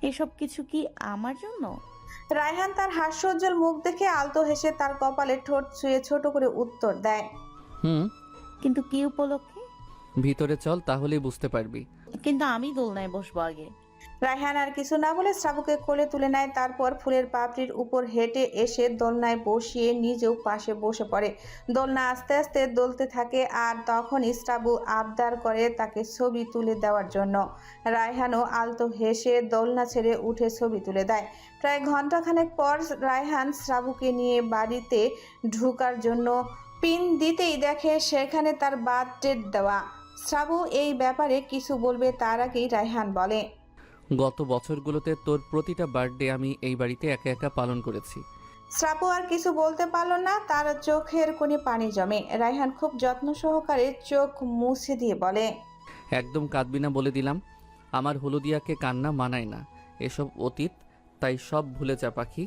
এসব কিছু কি আমার জন্য? রায়হান তার হাস্যোজ্জ্বল মুখ দেখে আলতো হেসে তার কপালে ঠোঁট ছুঁয়ে ছোট করে উত্তর দেয়। হুম। কিন্তু কি উপলক্ষে? ভিতরে চল, তাহলেই বুঝতে পারবি। কিন্তু আমি দোলনায় বসবো আগে। রায়হান আর কিছু না বলে শ্রাবুকে কোলে তুলে নেয়, তারপর ফুলের পাপড়ির উপর হেঁটে এসে দোলনায় বসিয়ে নিজেও পাশে বসে পড়ে। দোলনা আস্তে আস্তে দোলতে থাকে আর তখনই শ্রাবু আবদার করে তাকে ছবি তুলে দেওয়ার জন্য। রায়হানও আলতো হেসে দোলনা ছেড়ে উঠে ছবি তুলে দেয়। প্রায় ঘন্টাখানেক পর রায়হান শ্রাবুকে নিয়ে বাড়িতে ঢোকার জন্য পিন দিতেই দেখে সেখানে তার বার্থ ডেট দেওয়া। শ্রাবু এই ব্যাপারে কিছু বলবে তার আগেই রায়হান বলে, গত বছরগুলোতে তোর প্রতিটা বার্থডে আমি এই বাড়িতে একা একা পালন করেছি। শ্রাবু আর কিছু বলতে পারল না, তার চোখের কোণে পানি জমে। রায়হান খুব যত্ন সহকারে চোখ মুছে দিয়ে বলে, একদম কাঁদবি না বলে দিলাম। আমার হলুদিয়াকে কান্না মানায় না, এসব অতীত, তাই সব ভুলে যা পাখি।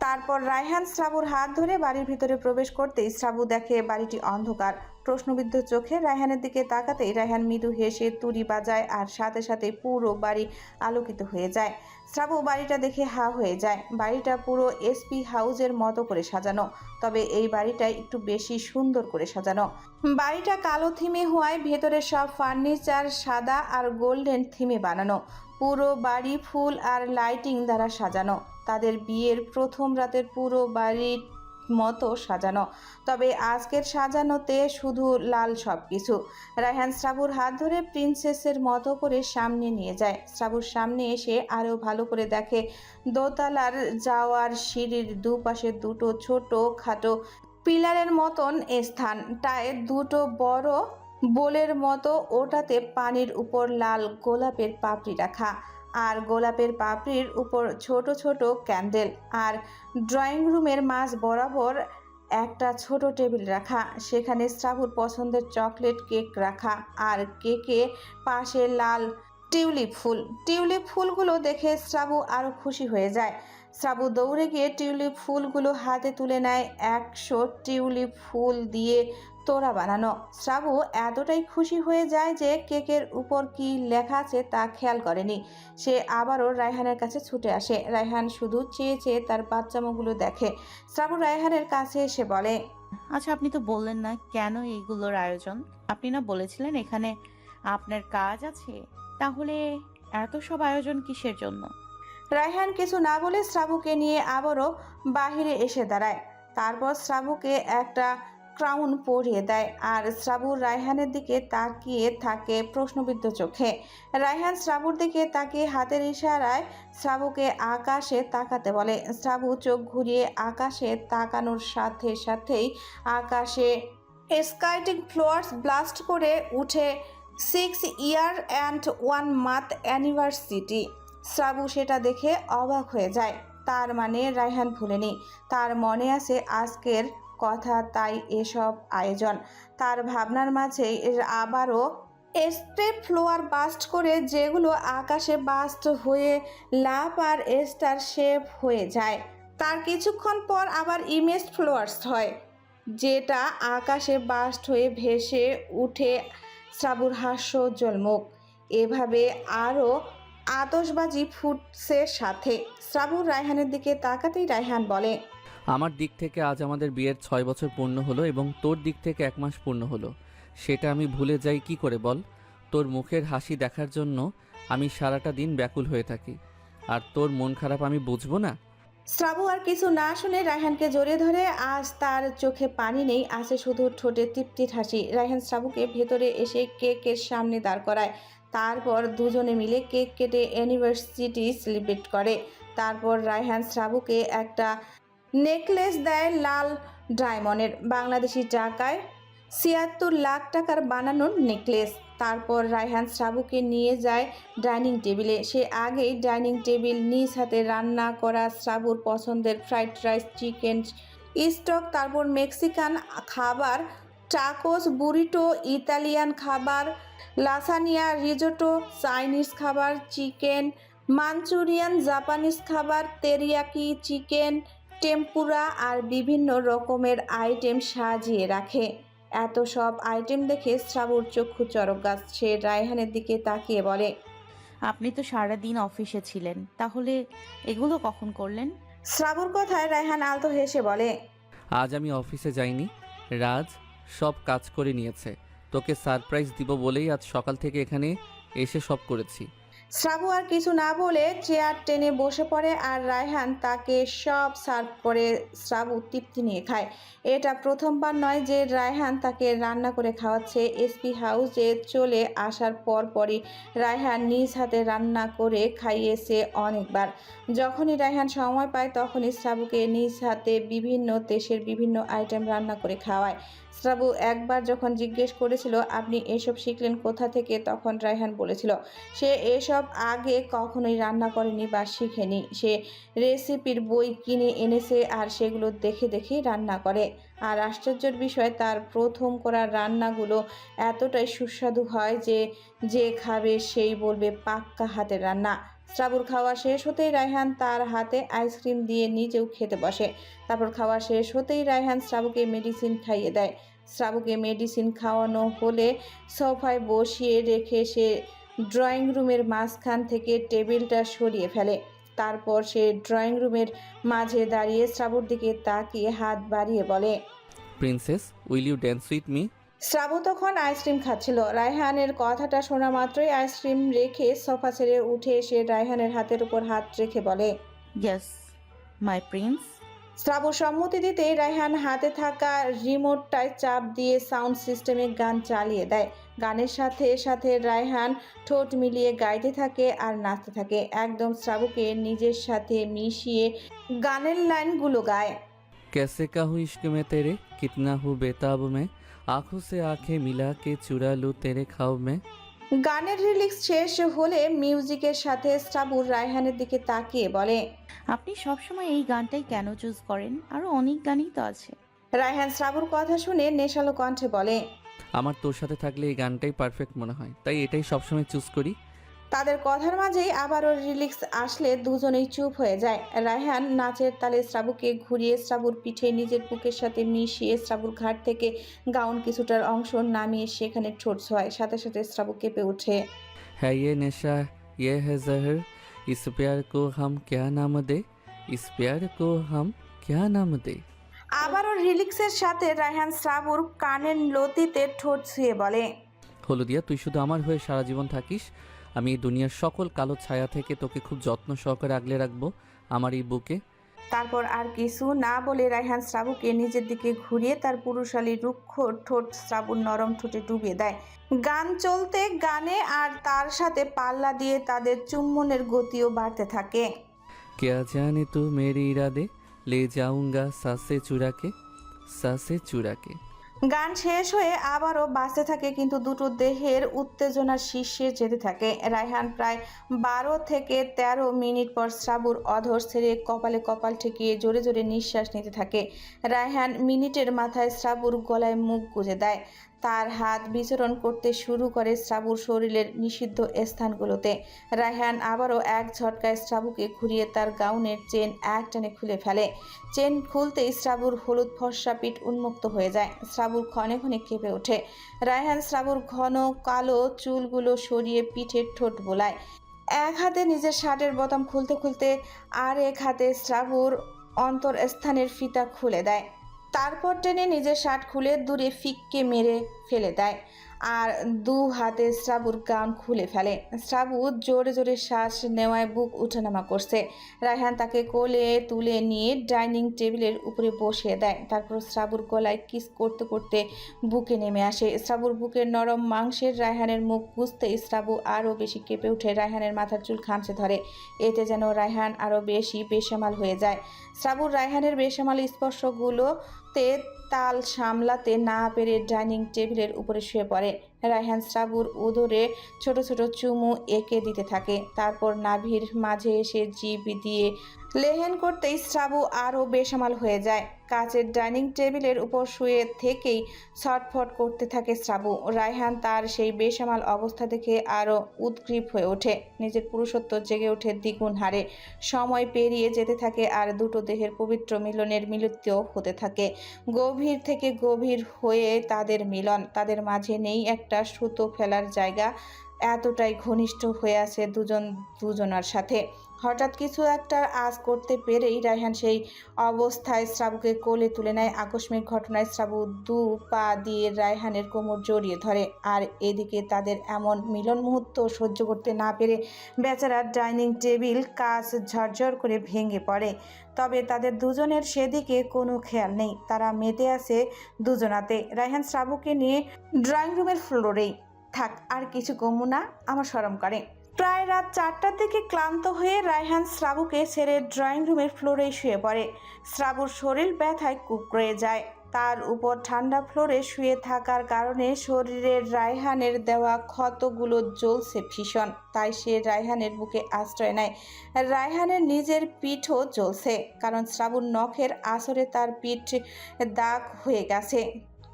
তারপর রায়হান শ্রাবুর হাত ধরে বাড়ির ভিতরে প্রবেশ করতেই শ্রাবু দেখে বাড়িটি অন্ধকার। প্রশ্নবিদ্ধ চোখে রায়হানের দিকে তাকাতেই রায়হান মৃদু হেসে তুড়ি বাজায় আর সাথে সাথে পুরো বাড়ি আলোকিত হয়ে যায়। শ্রাবু বাড়িটা দেখে হা হয়ে যায়। বাড়িটা পুরো এসপি হাউজের মতো করে সাজানো, তবে এই বাড়িটা একটু বেশি সুন্দর করে সাজানো। বাড়িটা কালো থিমে হওয়ায় ভেতরে সব ফার্নিচার সাদা আর গোল্ডেন থিমে বানানো। পুরো বাড়ি ফুল আর লাইটিং দ্বারা সাজানো, তাদের বিয়ের প্রথম রাতের পুরো বাড়ির মতো সাজানো। তবে আজকের সাজানোতে শুধু লাল সবকিছু। রায়হান শ্রাবুর হাত ধরে প্রিন্সেসের মতো করে সামনে নিয়ে যায়। শ্রাবুর সামনে এসে আরও ভালো করে দেখে দোতলার যাওয়ার সিঁড়ির দুপাশে দুটো ছোট খাটো পিলারের মতন স্থানটায় দুটো বড় বোলের মতো, ওটাতে পানির উপর লাল গোলাপের পাপড়ি রাখা আর গোলাপের পাপড়ির উপর ছোট ছোট ক্যান্ডেল। আর ড্রয়িং রুমের মাঝ বরাবর একটা ছোট টেবিল রাখা, সেখানে শ্রাবুর পছন্দের চকলেট কেক রাখা আর কেকে পাশে লাল টিউলিপ ফুল। টিউলিপ ফুলগুলো দেখে শ্রাবু আরও খুশি হয়ে যায়। শ্রাবু দৌড়ে গিয়ে টিউলিপ ফুলগুলো হাতে তুলে নেয়। 100 টিউলিপ ফুল দিয়ে তোড়া বানানো। শ্রাবু এতটাই খুশি হয়ে যায় যে কেকের উপর কি লেখা আছে তা খেয়াল করেনি। সে আবারও রায়হানের কাছে ছুটে আসে। রায়হান শুধু চেয়ে চেয়ে তার বাচ্চামোগুলো দেখে। শ্রাবু রায়হানের কাছে এসে বলে, আচ্ছা, আপনি তো বললেন না কেন এইগুলোর আয়োজন? আপনি না বলেছিলেন এখানে আপনার কাজ আছে? তাহলে এত সব আয়োজন কিসের জন্য? রায়হান কিছু না বলে শ্রাবুকে নিয়ে আবারও বাহিরে এসে দাঁড়ায়। তারপর শ্রাবুকে একটা ক্রাউন পরিয়ে দেয় আর শ্রাবু রায়হানের দিকে তাকিয়ে থাকে প্রশ্নবিদ্ধ চোখে। রায়হান শ্রাবুর দিকে তাকিয়ে হাতের ইশারায় শ্রাবুকে আকাশে তাকাতে বলে। শ্রাবু চোখ ঘুরিয়ে আকাশে তাকানোর সাথে সাথেই আকাশে স্কাইটিং ফ্লোয়ার্স ব্লাস্ট করে উঠে 6 ইয়ার অ্যান্ড 1 মান্থ অ্যানিভার্সিটি। শ্রাবু সেটা দেখে অবাক হয়ে যায়। তার মানে রায়হান ভুলেনি, তার মনে আছে আজকের কথা, তাই এসব আয়োজন। তার ভাবনার মাঝে আবারও স্প্রে ফ্লোয়ার বাস্ট করে, যেগুলো আকাশে বাস্ট হয়ে লাভ আর স্টার শেপ হয়ে যায়। তার কিছুক্ষণ পর আবার ইমেজ ফ্লোয়ার্স হয়, যেটা আকাশে বাস্ট হয়ে ভেসে উঠে শ্রাবুর হাস্যোজ্জ্বল মুখ। এভাবে আরও আতশবাজি ফুটছে সাথে। শ্রাবুর রায়হানের দিকে তাকাতেই রায়হান বলে, আমার দিক থেকে আজ আমাদের বিয়ের 6 বছর পূর্ণ হলো এবং তোর দিক থেকে 1 মাস পূর্ণ হলো। সেটা আমি ভুলে যাই কি করে বল? তোর মুখের হাসি দেখার জন্য আমি সারাটা দিন ব্যাকুল হয়ে থাকি, আর তোর মন খারাপ আমি বুঝবো না? শ্রাবু আর কিছু না শুনে রায়হানকে জড়িয়ে ধরে। আজ তার চোখে পানি নেই, আছে শুধু ঠোঁটে তৃপ্তির হাসি। রায়হান শ্রাবুকে ভেতরে এসে কেকের সামনে দাঁড় করায়। তারপর দুজনে মিলে কেক কেটে অ্যানিভার্সিটি সেলিব্রেট করে। তারপর রায়হান শ্রাবুকে একটা নেকলেস দেয় লাল ডায়মন্ডের, বাংলাদেশি টাকায় ৭৬ লাখ টাকার বানানোর নেকলেস। তারপর রায়হান শ্রাবুকে নিয়ে যায় ডাইনিং টেবিলে। সে আগেই ডাইনিং টেবিল, নিজ হাতে রান্না করা শ্রাবুর পছন্দের ফ্রাইড রাইস, চিকেন স্টক, তারপর মেক্সিকান খাবার, টাকোস, বুরিটো, ইতালিয়ান খাবার, লাসানিয়া, রিজোটো, চাইনিজ খাবার, চিকেন মাঞ্চুরিয়ান, জাপানিজ খাবার, তেরিয়াকি চিকেন, টেম্পুরা আর বিভিন্ন রকমের আইটেম সাজিয়ে রাখে। এত সব আইটেম দেখে শ্রাবুর চক্ষু চড়ক গাছ। সে রায়হানের দিকে তাকিয়ে বলে, আপনি তো সারাদিন অফিসে ছিলেন, তাহলে এগুলো কখন করলেন? শ্রাবুর কথায় রায়হান আলতো হেসে বলে, আজ আমি অফিসে যাইনি। রাজ সব কাজ করে নিয়েছে। তোকে সারপ্রাইজ দিব বলেই আজ সকাল থেকে এখানে এসে সব করেছি। শ্রাবু আর কিছু না বলে চেয়ার টেনে বসে পড়ে আর রায়হান তাকে সব সার্ভ করে শ্রাবু তৃপ্তি নিয়ে খায়। এটা প্রথমবার নয় যে রায়হান তাকে রান্না করে খাওয়াচ্ছে। এসপি হাউসে চলে আসার পরই রায়হান নিজ হাতে রান্না করে খাইয়েছে অনেকবার। যখনই রায়হান সময় পায় তখনই শ্রাবুকে নিজ হাতে বিভিন্ন দেশের বিভিন্ন আইটেম রান্না করে খাওয়ায়। শ্রাবু একবার যখন জিজ্ঞেস করেছিল, আপনি এসব শিখলেন কোথা থেকে, তখন রায়হান বলেছিল সে এসব আগে কখনোই রান্না করেনি বা শিখেনি। সে রেসিপির বই কিনে এনেছে আর সেগুলো দেখে দেখেই রান্না করে। আর আশ্চর্যের বিষয়, তার প্রথম করা রান্নাগুলো এতটাই সুস্বাদু হয় যে যে খাবে সেই বলবে পাক্কা হাতের রান্না। শ্রাবুর খাওয়া শেষ হতেই রায়হান তার হাতে আইসক্রিম দিয়ে নিজেও খেতে বসে। তারপর খাওয়া শেষ হতেই রায়হান শ্রাবুকে মেডিসিন খাইয়ে দেয়। শ্রাবুকে মেডিসিন খাওয়ানো হলে সোফায় বসিয়ে রেখে সে ড্রয়িং রুমের মাঝখান থেকে টেবিলটা সরিয়ে ফেলে। তারপর সে ড্রয়িং রুমের মাঝে দাঁড়িয়ে শ্রাবুর দিকে তাকিয়ে হাত বাড়িয়ে বলে, princess, will you dance with me? Srabu তখন আইসক্রিম খাচ্ছিল। রায়হানের কথাটা শোনা মাত্রই আইসক্রিম রেখে সোফা ছেড়ে উঠে এসে রায়হানের হাতের উপর হাত রেখে বলে, ইয়েস মাই প্রিন্স। শ্রাবু সম্মতি দিতেই রায়হান হাতে থাকা রিমোটটায় চাপ দিয়ে সাউন্ড সিস্টেমে গান চালিয়ে দেয়। গানের সাথে সাথে রায়হান ঠোঁট মিলিয়ে গাইতে থাকে আর নাচতে থাকে, একদম শ্রাবুকে নিজের সাথে মিশিয়ে গানের লাইনগুলো গায়। कैसे कहूँ इश्क में तेरे, कितना हूँ बेताब में, आंखों से आंखें मिला के चुरा लूँ तेरे ख्वाब में। গানের রিলিক্স শেষ হলে মিউজিকের সাথে শ্রাবু রায়হানের দিকে তাকিয়ে বলে, আপনি সবসময় এই গানটাই কেন চুজ করেন? আরো অনেক গানই তো আছে। রায়হান শ্রাবুর কথা শুনে নেশালো কণ্ঠে বলে, আমার তোর সাথে থাকলে এই গানটাই পারফেক্ট মনে হয়, তাই এটাই সবসময় চুজ করি। তাদের কথার মাঝেই আবারও রিলিক্স আসলে দুজনেই চুপ হয়ে যায়। রায়হান নাচের তালে শ্রাবুকে ঘুরিয়ে শ্রাবুর পিঠে নিজের বুকের সাথে মিশিয়ে শ্রাবুর ঘাট থেকে গাউন কিছুটার অংশ নামিয়ে সেখানে ঠোঁট ছোঁয়। সাথে সাথে শ্রাবু কেঁপে ওঠে। है ये नशा, ये है जहर, इस प्यार को हम क्या नाम दे, इस प्यार को हम क्या नाम दे। আবারও রিলিক্সের সাথে রায়হান শ্রাবুর কানের লতিতে ঠোঁট ছুঁয়ে বলে, হলুদিয়া, তুই শুধু আমার হয়ে সারা জীবন থাকিস। আমি এই দুনিয়ার সকল কালো ছায়া থেকে তোকে খুব যত্ন সহকারে আগলে রাখবো আমার এই বুকে। তারপর আর কিছু না বলে রায়হান শ্রাবুকে নিজের দিকে ঘুরিয়ে তার পুরুষালী রুক্ষ ঠোঁট শ্রাবুর নরম ঠোঁটে ডুবিয়ে দেয়। গান চলতে গানে আর তার সাথে পাল্লা দিয়ে তাদের চুম্বনের গতিও বাড়তে থাকে। क्या जाने तू मेरे इरादे, ले जाऊंगा सांसे चुरा के, सांसे चुरा के। গান শেষ হয়ে আবারও বাঁচতে থাকে, কিন্তু দুটো দেহের উত্তেজনার শীর্ষে যেতে থাকে। রায়হান প্রায় 12 থেকে 13 মিনিট পর শ্রাবুর অধর ছেড়ে কপালে কপাল ঠেকিয়ে জোরে জোরে নিঃশ্বাস নিতে থাকে। রায়হান মিনিটের মাথায় শ্রাবুর গলায় মুখ গুজে দেয়। তার হাত বিচরণ করতে শুরু করে শ্রাবুর শরীরের নিষিদ্ধ স্থানগুলোতে। রায়হান আবারও এক ঝটকায় শ্রাবুকে ঘুরিয়ে তার গাউনের চেন একটানে খুলে ফেলে। চেন খুলতেই শ্রাবুর হলুদ ফর্সা পিঠ উন্মুক্ত হয়ে যায়। শ্রাবুর ক্ষণে ক্ষণে কেঁপে ওঠে। রায়হান শ্রাবুর ঘন কালো চুলগুলো সরিয়ে পিঠের ঠোঁট বোলায়। এক হাতে নিজের শার্টের বোতাম খুলতে খুলতে আর এক হাতে শ্রাবুর অন্তরস্থানের ফিতা খুলে দেয়। তারপর টেনে নিজের শার্ট খুলে দূরে ফিক্কে মেরে ফেলে দেয় আর দু হাতে শ্রাবুর গাউন খুলে ফেলে। শ্রাবু জোরে জোরে শ্বাস নেওয়ায় বুক উঠানামা করছে। রায়হান তাকে কোলে তুলে নিয়ে ডাইনিং টেবিলের উপরে বসিয়ে দেয়। তারপর শ্রাবুর গলায় কিস করতে করতে বুকে নেমে আসে। শ্রাবুর বুকের নরম মাংসের রায়হানের মুখ বুঝতেই শ্রাবু আরও বেশি কেঁপে উঠে রায়হানের মাথার চুল খামচে ধরে। এতে যেন রায়হান আরও বেশি বেসামাল হয়ে যায়। শ্রাবুর রায়হানের বেসামাল স্পর্শগুলোতে তাল সামলাতে না পেরে ডাইনিং টেবিলের উপরে শুয়ে পড়ে। রায়হান শ্রাবুর উদরে ছোট ছোট চুমু এঁকে দিতে থাকে। তারপর নাভির মাঝে এসে জিভ দিয়ে লেহেন করতেই শ্রাবু আরও বেসামাল হয়ে যায়। কাচের ডাইনিং টেবিলের উপর শুয়ে থেকেই ছটফট করতে থাকে শ্রাবু। রায়হান তার সেই বেসামাল অবস্থা দেখে আরও উদ্গ্রীব হয়ে ওঠে। নিজের পুরুষত্ব জেগে ওঠে দ্বিগুণ হারে। সময় পেরিয়ে যেতে থাকে আর দুটো দেহের পবিত্র মিলনের মিলিত হতে থাকে। গভীর থেকে গভীর হয়ে তাদের মিলন। তাদের মাঝে নেই একটা সুতো ফেলার জায়গা, এতটাই ঘনিষ্ঠ হয়ে আছে দুজনার সাথে। হঠাৎ কিছু একটা আজ করতে পেরেই রায়হান সেই অবস্থায় শ্রাবুকে কোলে তুলে নেয়। আকস্মিক ঘটনায় শ্রাবু দু পা দিয়ে রায়হানের কোমর জড়িয়ে ধরে। আর এদিকে তাদের এমন মিলন মুহূর্ত সহ্য করতে না পেরে বেচারা ডাইনিং টেবিল কাঁচ ঝরঝর করে ভেঙে পড়ে। তবে তাদের দুজনের সেদিকে কোনো খেয়াল নেই, তারা মেতে আছে দুজনাতে। রায়হান শ্রাবুকে নিয়ে ড্রয়িং রুমের ফ্লোরেই। থাক, আর কিছু কমু না, আমার শরম করে। প্রায় রাত 4টার দিকে ক্লান্ত হয়ে রায়হান শ্রাবুকে ছেড়ে ড্রয়িং রুমের ফ্লোরে শুয়ে পড়ে। শ্রাবুর শরীর ব্যথায় কুঁকড়ে যায়। তার উপর ঠান্ডা ফ্লোরে শুয়ে থাকার কারণে শরীরের রায়হানের দেওয়া ক্ষতগুলো জ্বলছে ভীষণ। তাই সে রায়হানের বুকে আশ্রয় নেয়। রায়হানের নিজের পিঠও জ্বলছে, কারণ শ্রাবুর নখের আঁচড়ে তার পিঠ দাগ হয়ে গেছে।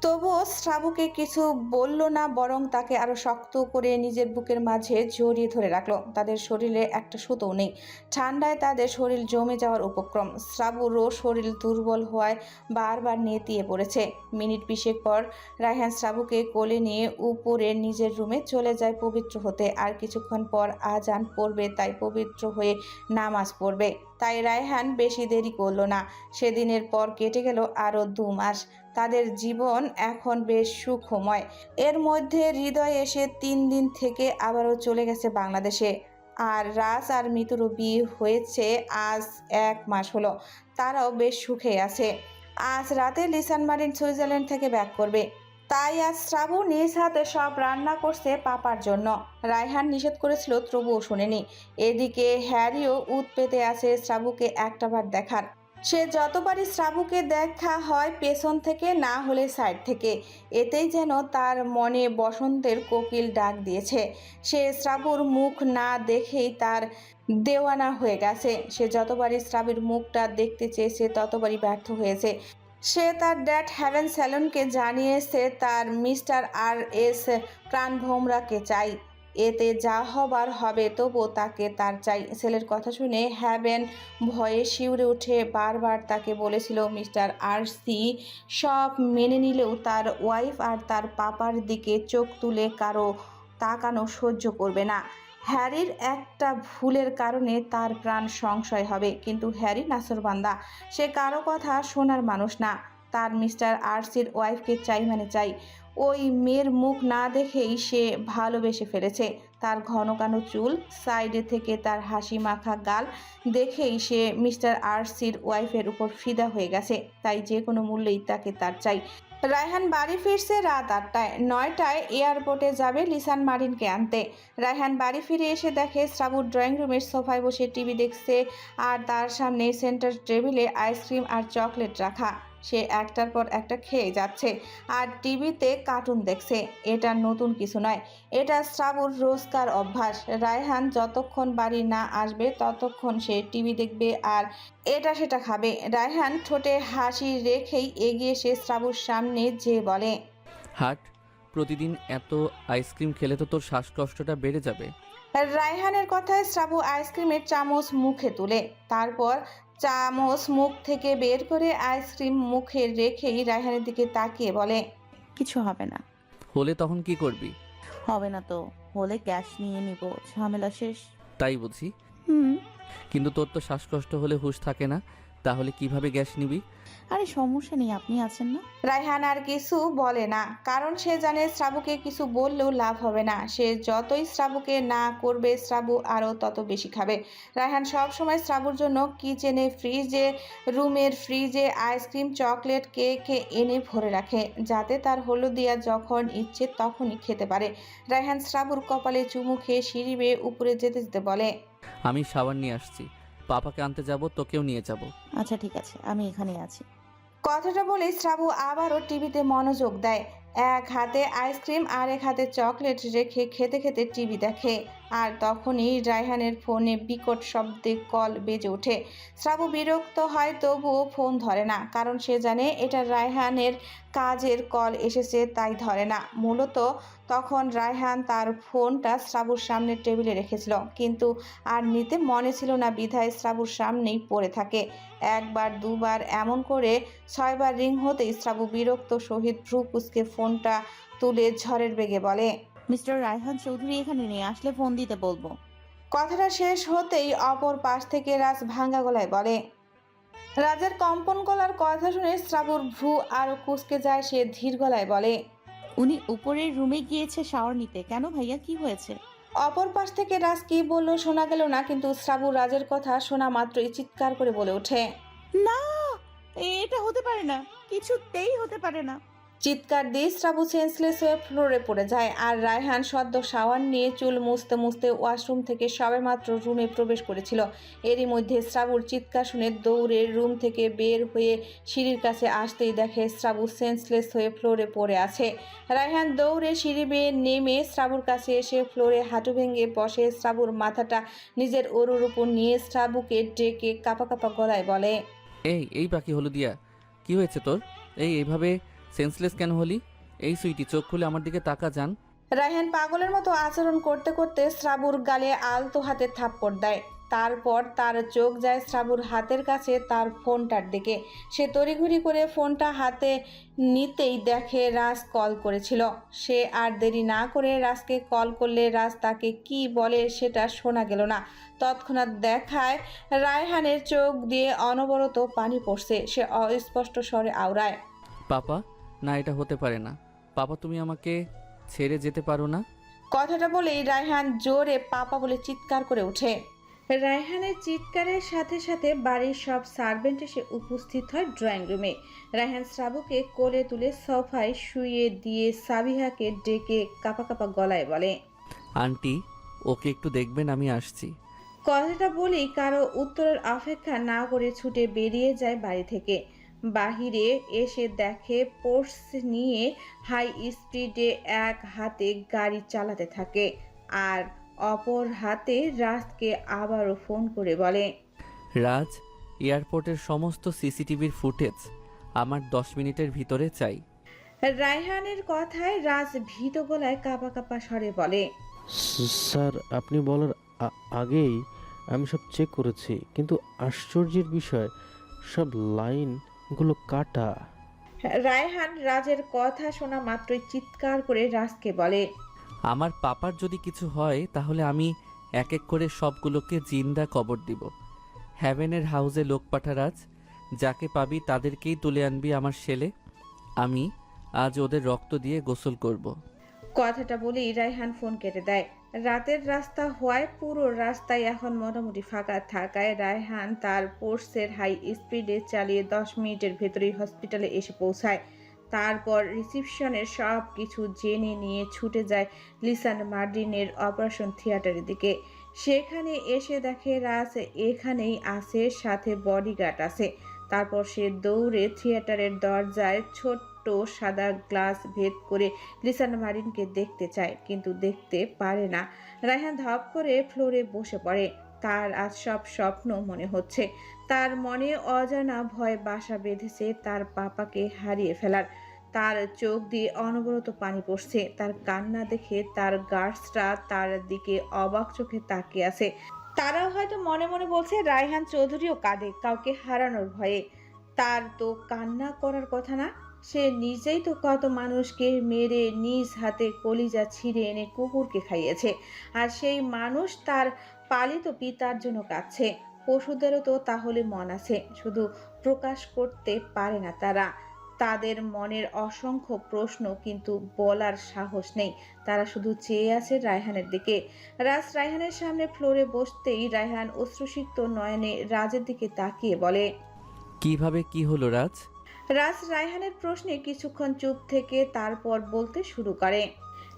তবুও শ্রাবুকে কিছু বলল না, বরং তাকে আরো শক্ত করে নিজের বুকের মাঝে জড়িয়ে ধরে রাখলো। তাদের শরীরে একটা সুতোও নেই। ঠান্ডায় তাদের শরীর জমে যাওয়ার উপক্রম। শ্রাবুরও শরীর দুর্বল হওয়ায় বারবার নেতিয়ে পড়েছে। মিনিট 20 পর রায়হান শ্রাবুকে কোলে নিয়ে উপরে নিজের রুমে চলে যায় পবিত্র হতে। আর কিছুক্ষণ পর আজান পড়বে, তাই পবিত্র হয়ে নামাজ পড়বে। তাই রায়হান বেশি দেরি করলো না। সেদিনের পর কেটে গেল আরো 2 মাস। তাদের জীবন এখন বেশ সুখময়। এর মধ্যে হৃদয় এসে 3 দিন থেকে আবারও চলে গেছে বাংলাদেশে। আর রাজ আর মিতুরও বিয়ে হয়েছে আজ 1 মাস হলো। তারাও বেশ সুখে আছে। আজ রাতে লিসান মারিন সুইজারল্যান্ড থেকে ব্যাক করবে। তাই আজ শ্রাবু নিজ হাতে সব রান্না করছে পাপার জন্য। রায়হান নিষেধ করেছিল, তবুও শুনেনি। এদিকে হ্যারিও উত পেতে আছে শ্রাবুকে একটাবার দেখার। সে যতবারই শ্রাবুকে দেখা হয় পেছন থেকে, না হলে সাইড থেকে, এতেই যেন তার মনে বসন্তের কোকিল ডাক দিয়েছে। সে শ্রাবুর মুখ না দেখেই তার দেওয়ানা হয়ে গেছে। সে যতবারই শ্রাবুর মুখটা দেখতে চেয়েছে ততবারই ব্যর্থ হয়েছে। সে তার ড্যাড হ্যাভেন স্যালনকে জানিয়েছে তার মিস্টার আর.এস প্রাণভোমরাকে চাই। এতে যা হবার হবে, তবুও তাকে তার চাই। ছেলের কথা শুনে হ্যাভেন ভয়ে শিউরে উঠে বারবার তাকে বলেছিল মিস্টার আর.সি সব মেনে নিলেও তার ওয়াইফ আর তার পাপার দিকে চোখ তুলে কারো তাকানো সহ্য করবে না। হ্যারির একটা ভুলের কারণে তার প্রাণ সংশয় হবে, কিন্তু হ্যারি নাছোড়বান্দা। সে কারো কথা শোনার মানুষ না। তার মিস্টার আর.সির ওয়াইফকে চাই মানে চাই। ওই মেয়ের মুখ না দেখেই সে ভালোবেসে ফেলেছে। তার ঘন কানো চুল, সাইডে থেকে তার হাসি মাখা গাল দেখেই সে মিস্টার আর.সির ওয়াইফের উপর ফিদা হয়ে গেছে। তাই যে কোনো মূল্যেই তাকে তার চাই। রায়হান বাড়ি ফিরছে রাত 8টায়। 9টায় এয়ারপোর্টে যাবে লিসান মারিনকে আনতে। রায়হান বাড়ি ফিরে এসে দেখে শ্রাবু ড্রয়িং রুমের সোফায় বসে টিভি দেখছে, আর তার সামনে সেন্টার টেবিলে আইসক্রিম আর চকলেট রাখা। সে একটার পর একটা খেয়ে যাচ্ছে আর টিভিতে কার্টুন দেখছে। এটা নতুন কিছু নয়, এটা শ্রাবুর রোজকার অভ্যাস। রায়হান যতক্ষণ বাড়ি না আসবে ততক্ষণ সে টিভি দেখবে আর এটা সেটা খাবে। রায়হান ঠোঁটে হাসি রেখেই এগিয়ে এসে শ্রাবুর সামনে যেয়ে বলে, হাট, প্রতিদিন এত আইসক্রিম খেলে তো তোর শ্বাসকষ্টটা বেড়ে যাবে। রায়হানের কথায় শ্রাবু আইসক্রিমের চামচ মুখে তুলে, তারপর চামচ মুখ থেকে বের করে আইসক্রিম মুখে রেখেই রায়হানের দিকে তাকিয়ে বলে, কিছু হবে না। হলে তখন কি করবি? হবে না তো, হলে গ্যাস নিয়ে নিব, ঝামেলা শেষ। তাই বুঝি? হুম। কিন্তু তোর তো শ্বাসকষ্ট হলে হুঁশ থাকে না, তাহলে কিভাবে গ্যাস নিবি? আরে সমস্যা নেই, আপনি আছেন না। রায়হান আর কিছু বলে না, কারণ সে জানে শ্রাবুকে কিছু বললেও লাভ হবে না। সে যতই শ্রাবুকে না করবে, শ্রাবু আরও তত বেশি খাবে। রায়হান সবসময় শ্রাবুর জন্য কিচেনে, রুমের ফ্রিজে আইসক্রিম, চকলেট, কেক এনে ভরে রাখে, যাতে তার হলুদিয়া যখন ইচ্ছে তখনই খেতে পারে। রায়হান শ্রাবুর কপালে চুমু খেয়ে সিঁড়ি বেয়ে উপরে যেতে যেতে বলে, আমি শাওয়ার নিয়ে আসছি, পাপাকে আনতে যাব, তোকেও নিয়ে যাব। আচ্ছা ঠিক আছে, আমি এখানে আছি। কথাটা বলে শ্রাবু আবারও টিভিতে মনোযোগ দেয়। এক হাতে আইসক্রিম আর এক হাতে চকলেট রেখে খেতে খেতে টিভি দেখে। আর তখনই রায়হানের ফোনে বিকট শব্দে কল বেজে ওঠে। শ্রাবু বিরক্ত হয়, তবুও ফোন ধরে না, কারণ সে জানে এটা রায়হানের কাজের কল এসেছে, তাই ধরে না। মূলত তখন রায়হান তার ফোনটা শ্রাবুর সামনে টেবিলে রেখেছিল, কিন্তু আর নিতে মনে ছিল না, বিধায় শ্রাবুর সামনেই পড়ে থাকে। একবার দুবার এমন করে 6 বার রিং হতেই শ্রাবু বিরক্ত সহিত ভ্রু কুঁচকে ফোনটা তুলে ঝড়ের বেগে বলে, মিস্টার রায়হান চৌধুরী এখানে নেই, আসলে ফোন দিতে বলবো। কথাটা শেষ হতেই অপর পাশ থেকে রাজ ভাঙ্গা গলায় বলে। রাজের কম্পন গলার কথা শুনে শ্রাবুর ভ্রু আরো কুঁচকে যায়। সে ধীর গলায় বলে। উনি উপরের রুমে গিয়েছে শাওয়ার নিতে। কেন ভাইয়া, কি হয়েছে? অপর পাশ থেকে রাজ কি বলল শোনা গেল না, কিন্তু শ্রাবু রাজের কথা শোনা মাত্রই চিৎকার করে বলে ওঠে। না, এটা হতে পারে না, কিছুতেই হতে পারে না। চিৎকার দিয়ে শ্রাবু সেন্সলেস হয়ে ফ্লোরে পড়ে যায়। আর রায়হান সদ্য শাওয়ার নিয়ে চুল মুছতে মুছতে ওয়াশরুম থেকে সবেমাত্র রুমে প্রবেশ করেছিল। এরই মধ্যে শ্রাবুর চিৎকার শুনে দৌড়ে রুম থেকে বের হয়ে সিঁড়ির কাছে আসতেই দেখে শ্রাবু সেন্সলেস হয়ে ফ্লোরে পড়ে আছে। রায়হান দৌড়ে সিঁড়ি বেয়ে নেমে শ্রাবুর কাছে এসে ফ্লোরে হাঁটু ভেঙে বসে শ্রাবুর মাথাটা নিজের ওরুর উপর নিয়ে শ্রাবুকে ডেকে কাঁপা কাঁপা গলায় বলে। এই বাকি হলো দিয়া, কি হয়েছে তোর? এইভাবে সেন্সলেস কেন হলি? এই সুইটি, চোখ খুলে আমার দিকে তাকা যান। রায়হান পাগলের মতো আচরণ করতে করতে শ্রাবুর গালে আলতো হাতে থাপ্পড় দেয়। তারপর তার চোখ যায় শ্রাবুর হাতের কাছে তার ফোনটার দিকে। সে তড়িঘড়ি করে ফোনটা হাতে নিতেই দেখে রাজ কল করেছিল। সে আর দেরি না করে রাজকে কল করলে রাজ তাকে কি বলে সেটা শোনা গেল না। তৎক্ষণাৎ দেখায় রায়হানের চোখ দিয়ে অনবরত পানি পড়ছে। সে অস্পষ্ট স্বরে আওড়ায়। পাপা, না এটা হতে পারে না। পাপা, তুমি আমাকে ছেড়ে যেতে পারো না। কথাটা বলেই রায়হান জোরে পাপা বলে চিৎকার করে ওঠে। রায়হানের চিৎকারের সাথে সাথে বাড়ির সব সার্ভেন্ট এসে উপস্থিত হয় ড্রয়িং রুমে। রায়হান শ্রাবুকে কোলে তুলে সোফায় শুইয়ে দিয়ে সাবিহাকে ডেকে কাঁপা কাঁপা গলায় বলে। আন্টি, ওকে একটু দেখবেন, আমি আসছি। কথাটা বলেই কারো উত্তরের অপেক্ষা না করে ছুটে বেরিয়ে যায় বাড়ি থেকে। বাহিরে এসে দেখে পোর্স নিয়ে হাই স্পিডে এক হাতে গাড়ি চালাতে থাকে আর অপর হাতে রাজকে আবারও ফোন করে বলে। রাজ, এয়ারপোর্টের সমস্ত সিসিটিভির ফুটেজ আমার 10 মিনিটের ভিতরে চাই। রায়হানের কথায় রাজ ভীত গলায় কাঁপা কাঁপা স্বরে বলে। স্যার, আপনি বলার আগেই আমি সব চেক করেছি, কিন্তু আশ্চর্যের বিষয় সব লাইনগুলো কাটা। রায়হান রাজের কথা শোনা মাত্রই চিৎকার করে রাজকে বলে। আমার পাপার যদি কিছু হয় তাহলে আমি এক এক করে সবগুলোকে জিন্দা কবর দিব। হ্যাভেনের হাউসে লোক পাঠা রাজ, যাকে পাবি তাদেরকেই তুলে আনবি আমার ছেলে। আমি আজ ওদের রক্ত দিয়ে গোসল করব। কথাটা বলেই রায়হান ফোন কেটে দেয়। রাতের রাস্তা হওয়ায় পুরো রাস্তায় এখন মোটামুটি ফাঁকা থাকায় রায়হান তার পোর্সের হাই স্পিডে চালিয়ে 10 মিনিটের ভেতরেই হসপিটালে এসে পৌঁছায়। তারপর রিসিপশনের সব কিছু জেনে নিয়ে ছুটে যায় লিসান মার্ডিনের অপারেশন থিয়েটারের দিকে। সেখানে এসে দেখে রাজ এখানেই আছে, সাথে বডিগার্ড আছে। তারপর সে দৌড়ে থিয়েটারের দরজায় ছোট্ট সাদা গ্লাস ভেদ করে লিসান মার্ডিনকে দেখতে চায়, কিন্তু দেখতে পারে না। রায়হান ধপ করে ফ্লোরে বসে পড়ে। তার আজ সব স্বপ্ন মনে হচ্ছে। তার মনে অজানা ভয় বাসা বেঁধেছে তার পাপাকে হারিয়ে ফেলার। তার চোখ দিয়ে অনবরত পানি পড়ছে। তার কান্না দেখে তার গার্ডসরা তার দিকে অবাক চোখে তাকিয়ে আছে। তারাও হয়তো মনে মনে বলছে রায়হান চৌধুরীও কাঁদে কাউকে হারানোর ভয়ে। তার তো কান্না করার কথা না, সে নিজেই তো কত মানুষকে মেরে নিজ হাতে কলিজা ছিঁড়ে এনে কুকুরকে খাইয়েছে। আর সেই মানুষ তার পালিত পিতার জন্য কাঁদছে। পশুদেরও তো তাহলে মন আছে, শুধু প্রকাশ করতে পারে না তারা। তাদের মনের অসংখ্য প্রশ্ন, কিন্তু বলার সাহস নেই। তারা শুধু চেয়ে আছে রায়হানের দিকে। রাজ রায়হানের সামনে ফ্লোরে বসতেই রায়হান অশ্রুসিক্ত নয়নে রাজের দিকে তাকিয়ে বলে। কিভাবে কি হলো রাজ? রাজ রায়হানের প্রশ্নে কিছুক্ষণ চুপ থেকে তারপর বলতে শুরু করে।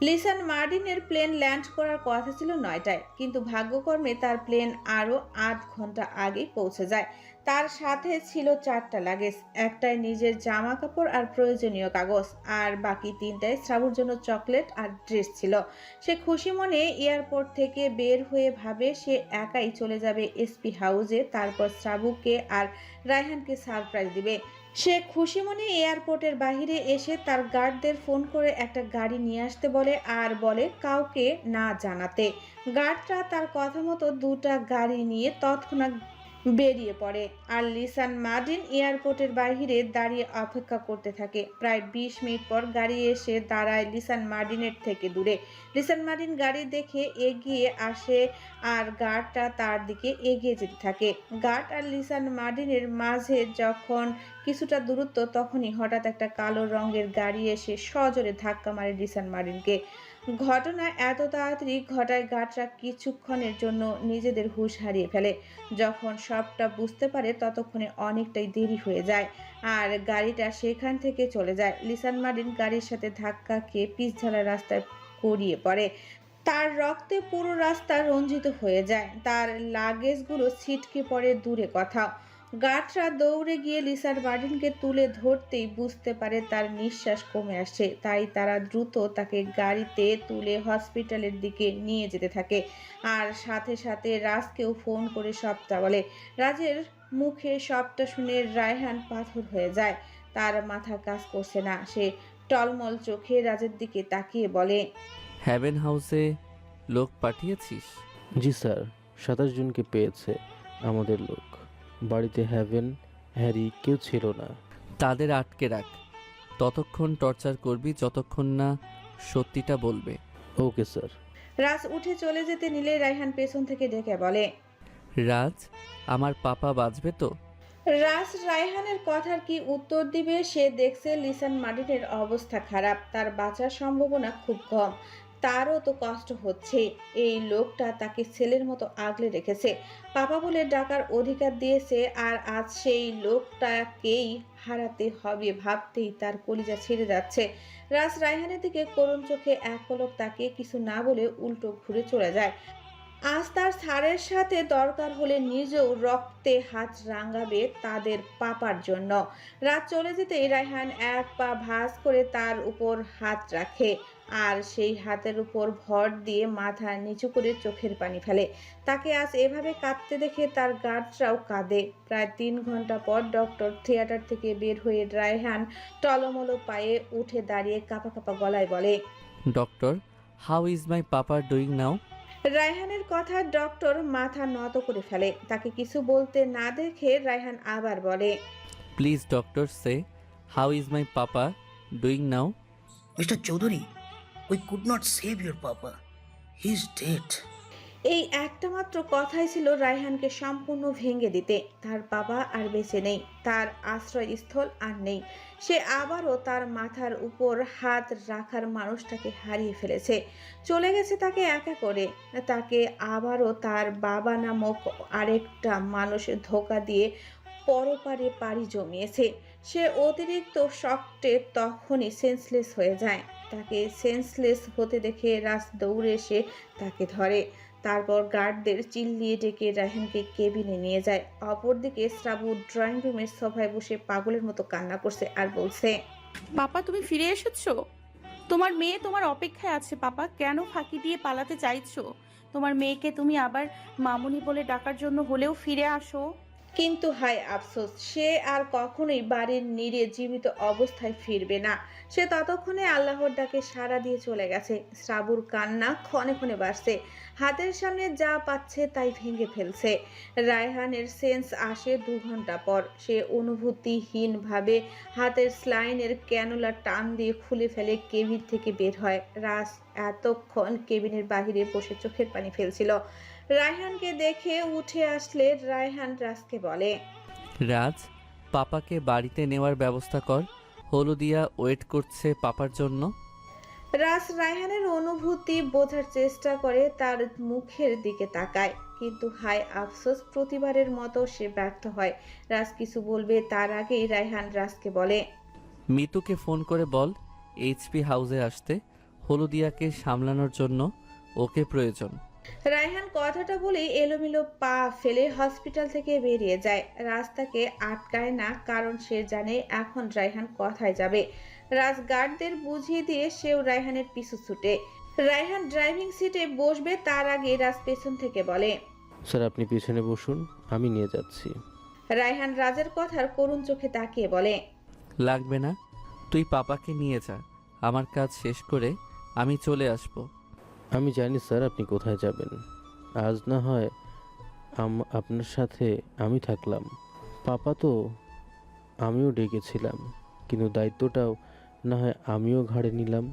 লিসান মার্ডিনের প্লেন ল্যান্ড করার কথা ছিল 9টায়, কিন্তু ভাগ্যক্রমে তার প্লেন আরও 8 ঘন্টা আগেই পৌঁছে যায়। তার সাথে ছিল 4টা লাগেজ, একটায় নিজের জামা কাপড় আর প্রয়োজনীয় কাগজ, আর বাকি 3টায় শ্রাবুর জন্য চকলেট আর ড্রেস ছিল। সে খুশি মনে এয়ারপোর্ট থেকে বের হয়ে ভাবে সে একাই চলে যাবে এসপি হাউসে, তারপর শ্রাবুকে আর রায়হানকে সারপ্রাইজ দিবে। সে খুশি মনে এয়ারপোর্টের বাইরে এসে তার গার্ডদের ফোন করে একটা গাড়ি নিয়ে আসতে বলে, আর বলে কাউকে না জানাতে। গার্ডরা তার কথা মতো 2টা গাড়ি নিয়ে তৎক্ষণাৎ বেরিয়ে পড়ে। আর লিসান মার্টিন এয়ারপোর্টের বাইরে দাঁড়িয়ে অপেক্ষা করতে থাকে। প্রায় 20 মিনিট পর গাড়ি এসে দাঁড়ায় লিসান মার্টিনের থেকে দূরে। লিসান মার্টিন গাড়ি দেখে এগিয়ে আসে আর গার্ডটা তার দিকে এগিয়ে যেতে থাকে। গার্ড আর লিসান মার্টিনের মাঝে যখন কিছুটা দূরত্ব, তখনই হঠাৎ একটা কালো রঙের গাড়ি এসে সজোরে ধাক্কা মারে লিসান মার্টিনকে। ঘটনা এত তাড়াতাড়ি ঘটায় গার্ডরা কিছুক্ষণের জন্য নিজেদের হুঁশ হারিয়ে ফেলে। যখন সবটা বুঝতে পারে ততক্ষণে অনেকটাই দেরি হয়ে যায় আর গাড়িটা সেখান থেকে চলে যায়। লিসান মার্টিন গাড়ির সাথে ধাক্কা খেয়ে পিচঢালা রাস্তায় গড়িয়ে পড়ে। তার রক্তে পুরো রাস্তা রঞ্জিত হয়ে যায়। তার লাগেজগুলো ছিটকে পড়ে দূরে কোথাও। গার্ডরা দৌড়ে গিয়ে লিসান মার্টিনকে তুলে ধরতেই বুঝতে পারে তার নিঃশ্বাস কমে আসছে। তাই তারা দ্রুত তাকে গাড়িতে তুলে হসপিটালের দিকে নিয়ে যেতে থাকে আর সাথে সাথে রাজকেও ফোন করে সবটা বলে। রাজের মুখে সবটা শুনে রায়হান পাথর হয়ে যায়। তার মাথা কাজ করছে না। সে টলমল চোখে রাজের দিকে তাকিয়ে বলে, হ্যাভেন হাউসে লোক পাঠিয়েছিস? জি স্যার, 27 জনকে পেয়েছে আমাদের লোক। বাড়িতে হ্যাভেন, হ্যারি কেউ ছিল না। তাদের আটকে রাখ, ততক্ষণ টর্চার করবি যতক্ষণ না সত্যিটা বলবে। Okay sir. রাজ উঠে চলে যেতে নিলে রায়হান পেছন থেকে ডেকে বলে, রাজ, আমার পাপা বাঁচবে তো? রাজ রায়হানের কথার কি উত্তর দিবে। সে দেখছে লিসান মার্টিনের অবস্থা খারাপ, তার বাঁচার সম্ভাবনা খুব কম। তারও তো কষ্ট হচ্ছে। এই লোকটা তাকে ছেলের মতো আগলে রেখেছে, পাপা বলে ডাকার অধিকার দিয়েছে, আর আজ সেই লোকটাকেই হারাতে হবে ভাবতেই তার কলিজা ছিঁড়ে যাচ্ছে। রাজ রায়হানের দিকে করুণ চোখে এক পলক তাকিয়ে কিছু না বলে উল্টো ঘুরে চলে যায়। আজ তার স্যারের সাথে দরকার হলে নিজেও রক্তে হাত রাঙাবে তাদের পাপার জন্য। রাত চলে যেতেই রায়হান এক পা ভাঁজ করে তার উপর হাত রাখে আর সেই হাতের উপর ভর দিয়ে মাথা নিচু করে চোখের পানি ফেলে। তাকে আজ এভাবে কাঁদতে দেখে তার গার্ডরাও কাঁদে। প্রায় 3 ঘন্টা পর ডক্টর থিয়েটার থেকে বের হয়ে রায়হান টলমলো পায়ে উঠে দাঁড়িয়ে কাঁপা কাঁপা গলায় বলে, doctor, how is my papa doing now? রায়হানের কথা ডক্টর মাথা নত করে ফেলে। তাকে কিছু বলতে না দেখে রায়হান আবার বলে, please doctor, say how is my papa doing now? Mr. Chaudhary, we could not save your papa. He's dead. এই একটা মাত্র কথাই ছিল রায়হানকে সম্পূর্ণ ভেঙে দিতে। তার বাবা আর বেঁচে নেই, তার আশ্রয়স্থল আর নেই। সে আবারও তার মাথার উপর হাত রাখার মানুষটাকে হারিয়ে ফেলেছে। চলে গেছে তাকে একা করে। তাকে আবারও তার বাবা নামক আরেকটা মানুষ ধোঁকা দিয়ে পরপারে পাড়ি জমিয়েছে। সে অতিরিক্ত শক্টে তখনই সেন্সলেস হয়ে যায়। তাকে সেন্সলেস হতে দেখে রাজ দৌড়ে এসে তাকে ধরে। তারপর গার্ডদের চিল্লিয়ে ডেকে রায়হানকে কেবিনে নিয়ে যায়। অপরদিকে শ্রাবু ড্রয়িং রুমের সোফায় বসে পাগলের মতো কান্না করছে আর বলছে, পাপা তুমি ফিরে এসেছো? তোমার মেয়ে তোমার অপেক্ষায় আছে পাপা, কেন ফাঁকি দিয়ে পালাতে চাইছো? তোমার মেয়েকে তুমি আবার মামুনি বলে ডাকার জন্য হলেও ফিরে আসো। কিন্তু হায় আফসোস, সে আর কখনোই বাড়ির নিরে জীবিত অবস্থায় ফিরবে না। সে ততক্ষণে আল্লাহর ডাকে সাড়া দিয়ে চলে গেছে। শ্রাবুর কান্না ক্ষণে ক্ষণে বাড়ছে। হাতের সামনে যা পাচ্ছে তাই ভেঙে ফেলছে। রায়হানের সেন্স আসে 2 ঘন্টা পর। সে অনুভূতিহীনভাবে হাতের স্লাইনের ক্যানুলা টান দিয়ে খুলে ফেলে কেবিন থেকে বের হয়। রাজ এতক্ষণ কেবিনের বাহিরে বসে চোখের পানি ফেলছিল। রায়হানকে দেখে উঠে আসলে রায়হান রাজকে বলে, রাজ, পাপাকে বাড়িতে নেওয়ার ব্যবস্থা কর। হলুদিয়া ওয়েট করছে পাপার জন্য। রাজ রায়হানের অনুভূতি বোঝার চেষ্টা করে, তার মুখের দিকে তাকায়। কিন্তু হায় আফসোস, প্রতিবারের মতো সে ব্যর্থ হয়। রাজ কিছু বলবে তার আগেই রায়হান রাজকে বলে, মিতুকে ফোন করে বল এইচপি হাউসে আসতে। হলুদিয়াকে সামলানোর জন্য ওকে প্রয়োজন। রায়হান কথাটা বলেই এলোমেলো পা ফেলে হসপিটাল থেকে বেরিয়ে যায়। রাজ তাকে আটকায় না, কারণ সে জানে এখন রায়হান কোথায় যাবে। রাজ গার্ডদের বুঝিয়ে দিয়ে সেও রায়হানের পিছু ছুটে। রায়হান ড্রাইভিং সিটে বসবে তার আগে রাজ পেছন থেকে বলে, স্যার আপনি পিছনে বসুন, আমি নিয়ে যাচ্ছি। রায়হান রাজের কথার করুণ চোখে তাকিয়ে বলে, লাগবে না, তুই পাপাকে নিয়ে যা। আমার কাজ শেষ করে আমি চলে আসব। আমি জানি স্যার আপনি কোথায় যাবেন। আজ না হয় আপনার সাথে আমি থাকলাম। পাপা তো আমিও ডেকেছিলাম, কিন্তু দায়িত্বটাও না হয় আমিও ঘাড়ে নিলাম।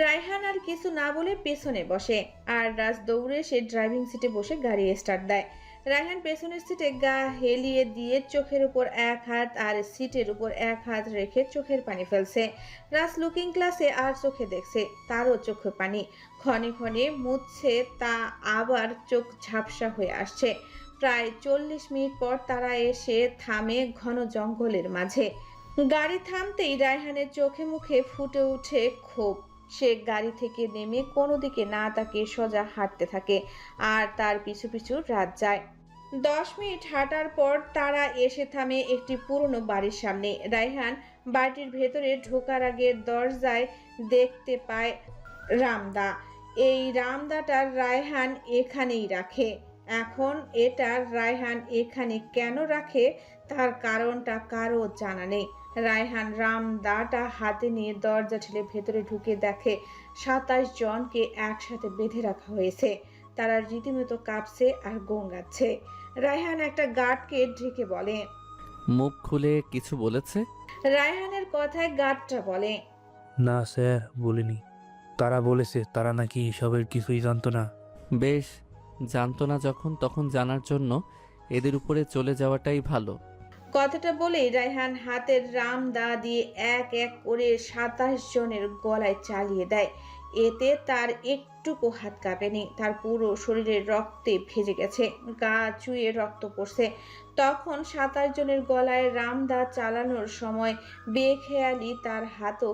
রায়হান আর কিছু না বলে পেছনে বসে, আর রাজ দৌড়ে সে ড্রাইভিং সিটে বসে গাড়ি স্টার্ট দেয়। রায়হান পেছনের সিটে গা হেলিয়ে দিয়ে চোখের উপর এক হাত আর সিটের উপর এক হাত রেখে চোখের পানি ফেলছে। রাজ লুকিং গ্লাসে আর চোখে দেখছে, তারও চোখে পানি ক্ষণে ক্ষণে মুছছে, তা আবার চোখ ঝাপসা হয়ে আসছে। প্রায় 40 মিনিট পর তারা এসে থামে ঘন জঙ্গলের মাঝে। গাড়ি থামতেই রায়হানের চোখে মুখে ফুটে ওঠে ক্ষোভ। সে গাড়ি থেকে নেমে কোনো দিকে না তাকিয়ে সোজা হাঁটতে থাকে, আর তার পিছু পিছু রাত যায়। 10 মিনিট হাঁটার পর তারা এসে থামে একটি পুরনো বাড়ির সামনে। রায়হান বাড়িটির ভেতরে ঢোকার আগে দরজায় দেখতে পায় রামদা। এই রামদাটা রায়হান এখানেই রাখে। এখন এটা রায়হান এখানে কেন রাখে তার কারণটা কারো জানা নেই। রায়হান রামদাটা হাতে নিয়ে দরজা ঠেলে ভেতরে ঢুকে দেখে 27 জনকে একসাথে বেঁধে রাখা হয়েছে। তারা রীতিমতো কাঁপছে আর গোঙাচ্ছে। রায়হান একটা গার্ডকে ঢেকে বলে। মুখ খুলে কিছু বলেছে? রায়হানের কথায় গার্ডটা বলে, না স্যার, বলিনি। তারা বলেছে তারা নাকি এসবের কিছুই জানতো না। বেশ, জানতো না যখন, তখন জানার জন্য এদের উপরে চলে যাওয়াটাই ভালো। কথাটা বলেই রায়হান হাতের রামদা দিয়ে এক এক করে 27 জনের গলায় চালিয়ে দেয়। এতে তার একটুকু হাত কাঁপেনি, তার পুরো শরীরের রক্তে ভেজে গেছে, গা চুয়ে রক্ত পড়ছে। তখন 27 জনের গলায় রামদা চালানোর সময় বেখেয়ালি তার হাতও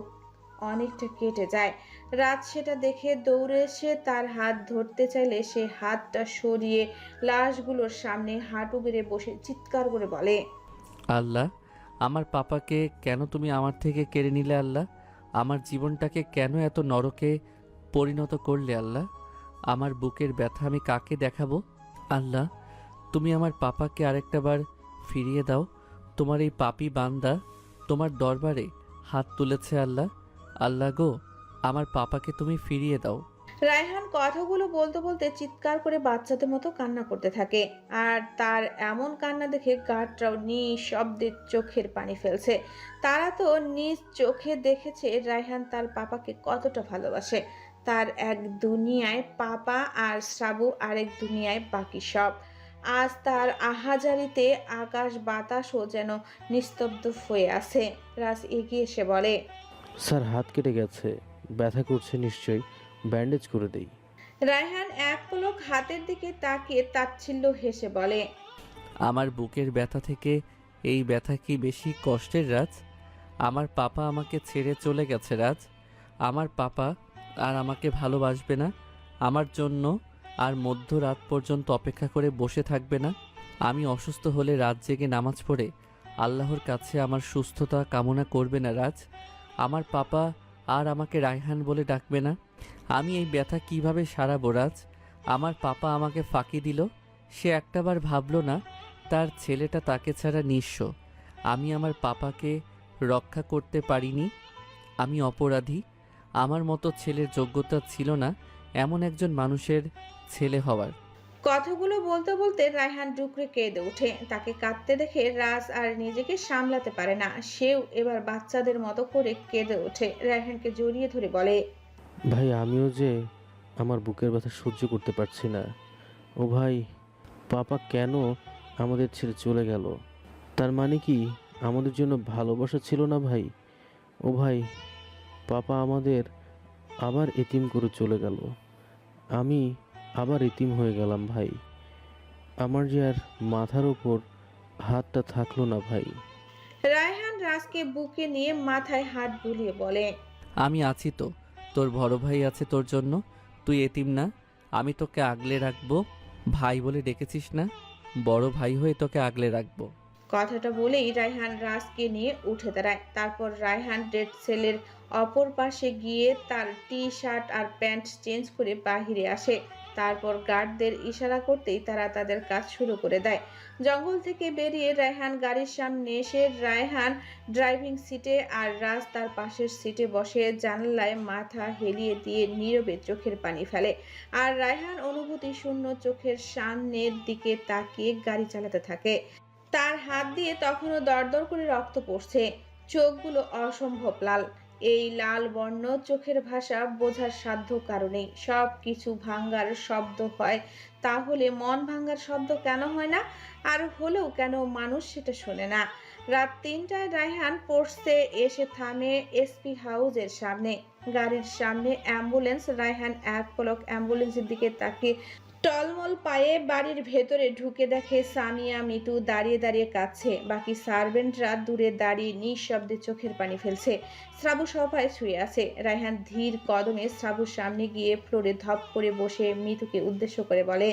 অনেকটা কেটে যায়। রাত সেটা দেখে দৌড়ে এসে তার হাত ধরতে চাইলে সে হাতটা সরিয়ে লাশগুলোর সামনে হাঁটু গেড়ে বসে চিৎকার করে বলে, আল্লাহ, আমার পাপাকে কেন তুমি আমার থেকে কেড়ে নিলে? আল্লাহ, আমার জীবনটাকে কেন এত নরকে পরিণত করলে? আল্লাহ, আমার বুকের ব্যথা আমি কাকে দেখাবো? আল্লাহ, তুমি আমার পাপাকে আরেকটা বার ফিরিয়ে দাও। তোমার এই পাপী বান্দা তোমার দরবারে হাত তুলেছে। আল্লাহ, আল্লাহ গো, আমার পাপাকে তুমি ফিরিয়ে দাও। রায়হান কথাগুলো বলতে বলতে চিৎকার করে বাচ্চাদের মতো কান্না করতে থাকে, আর তার এমন কান্না দেখে গার্ডরাও নিঃশব্দে চোখের পানি ফেলছে। তারা তো নিজ চোখে দেখেছে রায়হান তার পাপাকে কতটা ভালোবাসে। তার এক দুনিয়ায় পাপা আর শ্রাবু আরেক দুনিয়ায় বাকি সব। আজ তার আহাজারিতে আকাশ বাতাসও যেন নিস্তব্ধ হয়ে আছে। রাজ এগিয়ে এসে বলে, স্যার, হাত কেটে গেছে, ব্যথা করছে নিশ্চয়ই, ব্যান্ডেজ করে দেই। রায়হান এক পলক হাতের দিকে তাকিয়ে তাচ্ছিল্য হেসে বলে, আমার বুকের ব্যথা থেকে এই ব্যথা কি বেশি কষ্টের রাজ? আমার পাপা আমাকে ছেড়ে চলে গেছে রাজ। আমার পাপা আর আমাকে ভালোবাসবে না, আমার জন্য আর মধ্যরাত পর্যন্ত অপেক্ষা করে বসে থাকবে না। আমি অসুস্থ হলে রাত জেগে নামাজ পড়ে আল্লাহর কাছে আমার সুস্থতা কামনা করবে না রাজ। আমার পাপা আর আমাকে রায়হান বলে ডাকবে না। আমি এই ব্যথা কিভাবে সারাবো রাজ? আমার পাপা আমাকে ফাঁকি দিল, সে একটাবার ভাবলো না তার ছেলেটা তাকে ছাড়া নিঃস্ব। আমি আমার পাপাকে রক্ষা করতে পারিনি, আমি অপরাধী। আমার মতো ছেলের যোগ্যতা ছিল না এমন একজন মানুষের ছেলে হওয়ার। কথাগুলো বলতে বলতে রায়হান ডুকরে কেঁদে ওঠে। তাকে কাঁদতে দেখে রাজ আর নিজেকে সামলাতে পারে না, সেও এবার বাচ্চাদের মতো করে কেঁদে ওঠে। রায়হানকে জড়িয়ে ধরে বলে, ভাই, আমিও যে আমার বুকের ব্যথা সহ্য করতে পারছি না। ও ভাই, পাপা কেন আমাদের ছেড়ে চলে গেল? তার মানে কি আমাদের জন্য ভালোবাসা ছিল না ভাই? ও ভাই, পাপা আমাদের আবার এতিম করে চলে গেল, আমি আবার এতিম হয়ে গেলাম ভাই। আমার যে আর মাথার ওপর হাতটা থাকলো না ভাই। রায়হান রাজকে বুকে নিয়ে মাথায় হাত বুলিয়ে বলে, আমি আছি তো, তোর বড় ভাই আছে তোর জন্য। তুই এতিম না, আমি তোকে আগলে রাখবো। ভাই বলে ডেকেছিস না, বড় ভাই হয়ে তোকে আগলে রাখবো। কথাটা বলেই রায়হান রাজকে নিয়ে উঠে দাঁড়ায়। তারপর রায়হান ডেড সেলের অপর পাশে গিয়ে তার টি শার্ট আর প্যান্ট চেঞ্জ করে বাহিরে আসে। তারপর গার্ডদের ইশারা করতেই তারা তাদের কাজ শুরু করে দেয়। জঙ্গল থেকে বেরিয়ে রায়হান গাড়ির সামনে এসে রায়হান ড্রাইভিং সিটে আর রাজ তার পাশের সিটে বসে জানালায় মাথা হেলিয়ে দিয়ে নীরবে চোখের পানি ফেলে। আর রায়হান অনুভূতি শূন্য চোখের সামনের দিকে তাকিয়ে গাড়ি চালাতে থাকে। তার হাত দিয়ে তখনও দরদর করে রক্ত পড়ছে, চোখগুলো অসম্ভব লাল। এই লাল বর্ণ চোখের ভাষা বোঝার সাধ্য কারণেই সব কিছু ভাঙ্গার শব্দ হয়, তাহলে মন ভাঙ্গার শব্দ কেন হয় না? আর হলেও কেন মানুষ সেটা শোনে না? রাত 3টায় রায়হান পড়ছে এসে থামে এসপি হাউসের সামনে। গাড়ির সামনে অ্যাম্বুলেন্স। রায়হান এক পলক অ্যাম্বুলেন্সের দিকে তাকিয়ে টলমল পায়ে বাড়ির ভেতরে ঢুকে দেখে সামিয়া মিতু দাঁড়িয়ে দাঁড়িয়ে কাঁদছে। বাকি সার্ভেন্টরা দূরে দাঁড়িয়ে নিঃশব্দে চোখের পানি ফেলছে। শ্রাবু সোফায় শুয়ে আছে। রায়হান ধীর কদমে শ্রাবুর সামনে গিয়ে ফ্লোরে ধপ করে বসে মিতুকে উদ্দেশ্য করে বলে,